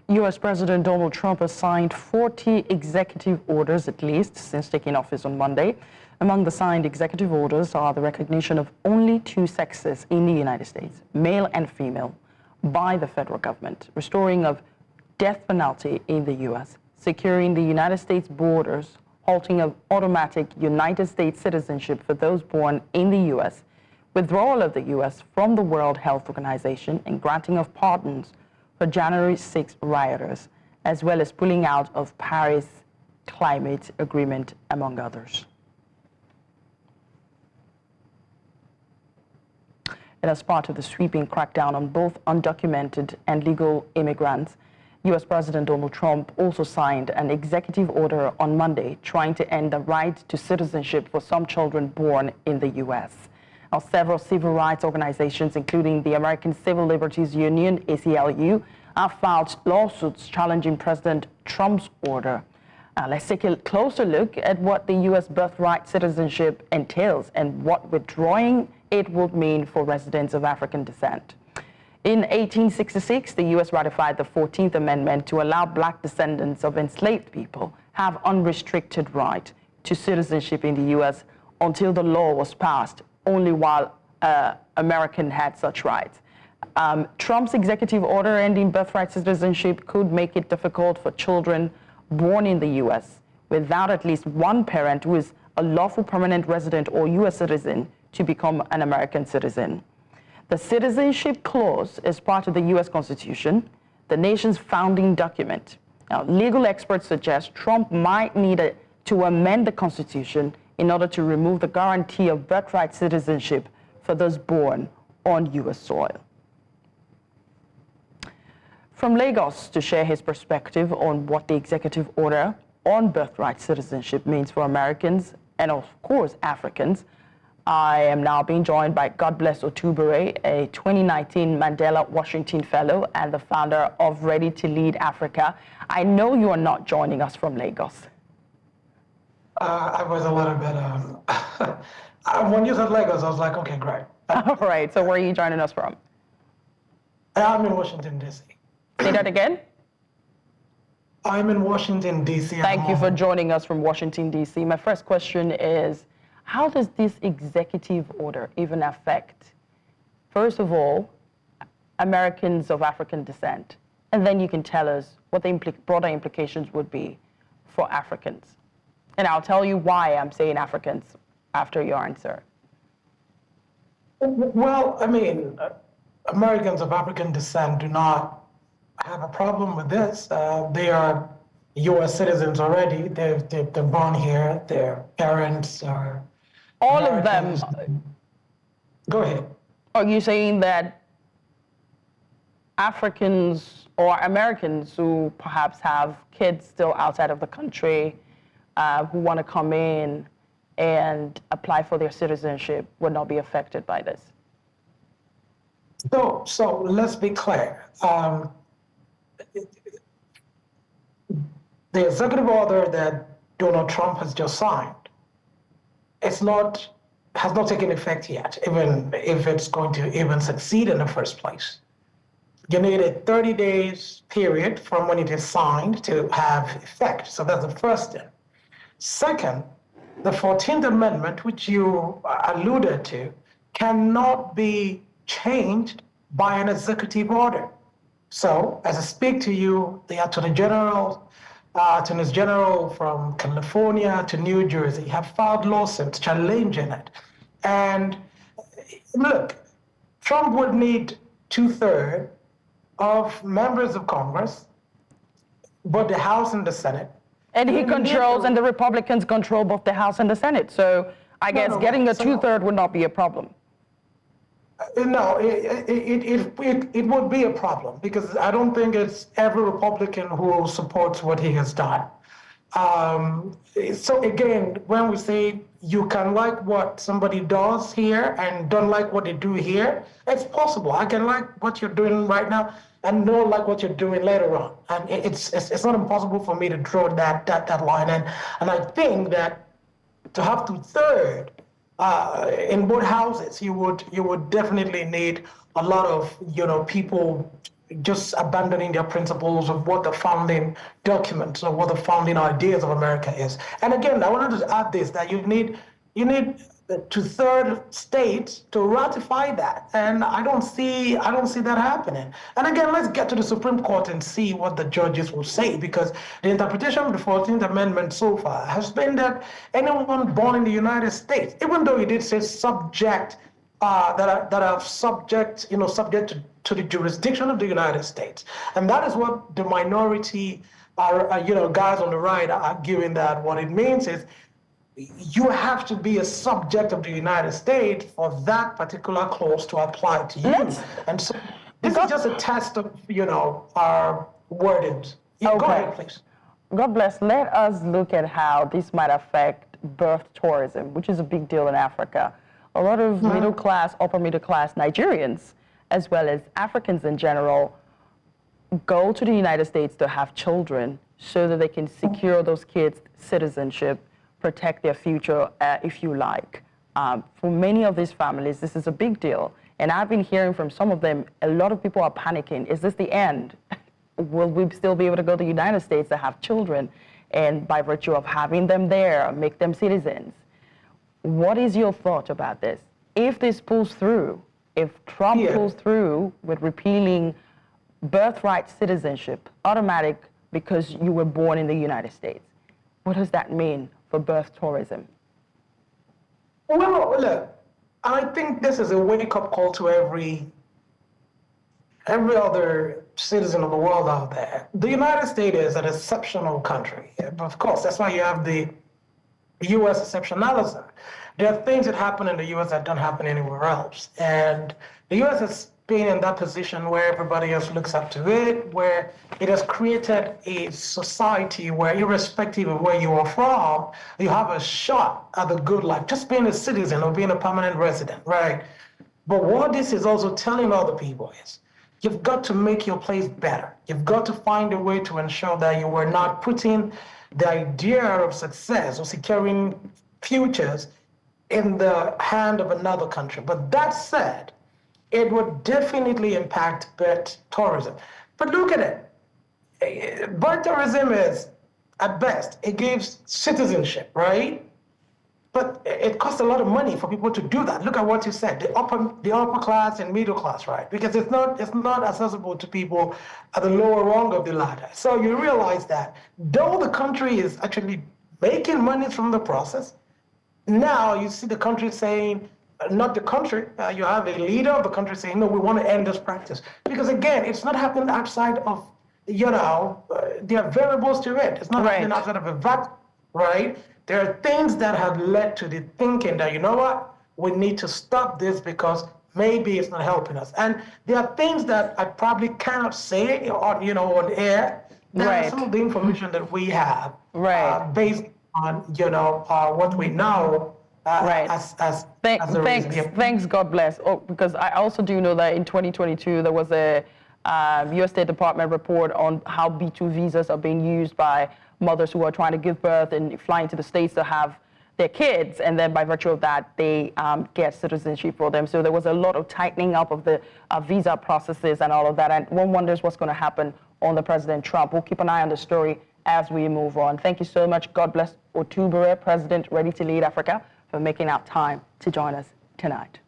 U.S. President Donald Trump has signed 40 executive orders at least since taking office on Monday. Among the signed executive orders are the recognition of only two sexes in the United States, male and female, by the federal government, restoring of death penalty in the U.S., securing the United States borders, halting of automatic United States citizenship for those born in the U.S., withdrawal of the U.S. from the World Health Organization, and granting of pardons for January 6 rioters, as well as pulling out of Paris Climate Agreement, among others. And as part of the sweeping crackdown on both undocumented and legal immigrants, U.S. President Donald Trump also signed an executive order on Monday trying to end the right to citizenship for some children born in the U.S. Now, several civil rights organizations, including the American Civil Liberties Union, ACLU, have filed lawsuits challenging President Trump's order. Let's take a closer look at what the U.S. Birthright Citizenship entails and what withdrawing it would mean for residents of African descent. In 1866, the U.S. ratified the 14th Amendment to allow black descendants of enslaved people have unrestricted right to citizenship in the U.S. until the law was passed, only while Americans had such rights. Trump's executive order ending birthright citizenship could make it difficult for children born in the U.S. without at least one parent who is a lawful permanent resident or U.S. citizen to become an American citizen. The Citizenship Clause is part of the U.S. Constitution, the nation's founding document. Now, legal experts suggest Trump might need to amend the Constitution in order to remove the guarantee of birthright citizenship for those born on U.S. soil. From Lagos to share his perspective on what the executive order on birthright citizenship means for Americans and, of course, Africans, I am now being joined by God Bless Otubere, a 2019 Mandela Washington Fellow and the founder of Ready to Lead Africa. I know you are not joining us from Lagos. I was a little bit, when you said Lagos, I was like, okay, great. All right, so where are you joining us from? I'm in Washington, D.C. Say that again? I'm in Washington, D.C. Thank you for joining us from Washington, D.C. My first question is, how does this executive order even affect, first of all, Americans of African descent? And then you can tell us what the broader implications would be for Africans. And I'll tell you why I'm saying Africans after your answer. Well, I mean, Americans of African descent do not have a problem with this. They are U.S. citizens already. They're born here. Their parents are all Americans. of them. Go ahead. Are you saying that Africans or Americans who perhaps have kids still outside of the country who want to come in and apply for their citizenship would not be affected by this? So let's be clear. The executive order that Donald Trump has just signed, has not taken effect yet, even if it's going to even succeed in the first place. You need a 30 days period from when it is signed to have effect. So that's the first thing. Second, the 14th Amendment, which you alluded to, cannot be changed by an executive order. So, as I speak to you, the Attorney General from California to New Jersey have filed lawsuits challenging it. And look, Trump would need 2/3 of members of Congress, both the House and the Senate. And he controls, and the Republicans control both the House and the Senate. So I guess getting a 2/3 would not be a problem. No, it would be a problem because I don't think it's every Republican who supports what he has done. So again, when we say you can like what somebody does here and don't like what they do here, it's possible. I can like what you're doing right now and don't like what you're doing later on. And it's not impossible for me to draw that line. And I think that to have 2/3 in both houses, you would definitely need a lot of people just abandoning their principles of what the founding documents or what the founding ideas of America is. And again, I wanted to add this, that you need two-thirds states to ratify that, and I don't see that happening. And again, let's get to the Supreme Court and see what the judges will say, because the interpretation of the 14th Amendment so far has been that anyone born in the United States, even though it did say subject, that are subject to the jurisdiction of the United States, and that is what the minority guys on the right are arguing, that what it means is you have to be a subject of the United States for that particular clause to apply to you. And so this is just a test of, our wordings. Yeah, go ahead, please. God bless. Let us look at how this might affect birth tourism, which is a big deal in Africa. A lot of middle class, upper middle class Nigerians, as well as Africans in general, go to the United States to have children so that they can secure those kids' citizenship, protect their future, if you like. For many of these families, this is a big deal. And I've been hearing from some of them, a lot of people are panicking. Is this the end? Will we still be able to go to the United States to have children? And by virtue of having them there, make them citizens. What is your thought about this? If this pulls through, if Trump pulls through with repealing birthright citizenship, automatic because you were born in the United States, what does that mean for birth tourism? Well, look, I think this is a wake-up call to every other citizen of the world out there. The United States is an exceptional country. Of course, that's why you have the U.S. exceptionalism. There are things that happen in the U.S. that don't happen anywhere else. And the U.S. has been in that position where everybody else looks up to it, where it has created a society where, irrespective of where you are from, you have a shot at the good life, just being a citizen or being a permanent resident, right? But what this is also telling other people is, you've got to make your place better. You've got to find a way to ensure that you are not putting the idea of success or securing futures in the hand of another country. But that said, it would definitely impact birth tourism. But look at it. Birth tourism is, at best, it gives citizenship, right? But it costs a lot of money for people to do that. Look at what you said, the upper class and middle class, right? Because it's not accessible to people at the lower rung of the ladder. So you realize that though the country is actually making money from the process, now you see the country saying, not the country, you have a leader of the country saying, no, we want to end this practice. Because again, it's not happening outside of, there are variables to it. It's not happening outside of a vacuum, right? There are things that have led to the thinking that, you know what, we need to stop this because maybe it's not helping us. And there are things that I probably cannot say on air. That are some of the information that we have based on, what we know. Thanks, God bless. Because I also do know that in 2022, there was a U.S. State Department report on how B-2 visas are being used by mothers who are trying to give birth and flying to the States to have their kids, and then by virtue of that, they get citizenship for them. So there was a lot of tightening up of the visa processes and all of that, and one wonders what's going to happen on the President Trump. We'll keep an eye on the story as we move on. Thank you so much. God bless Otubere, President Ready to Lead Africa, for making out time to join us tonight.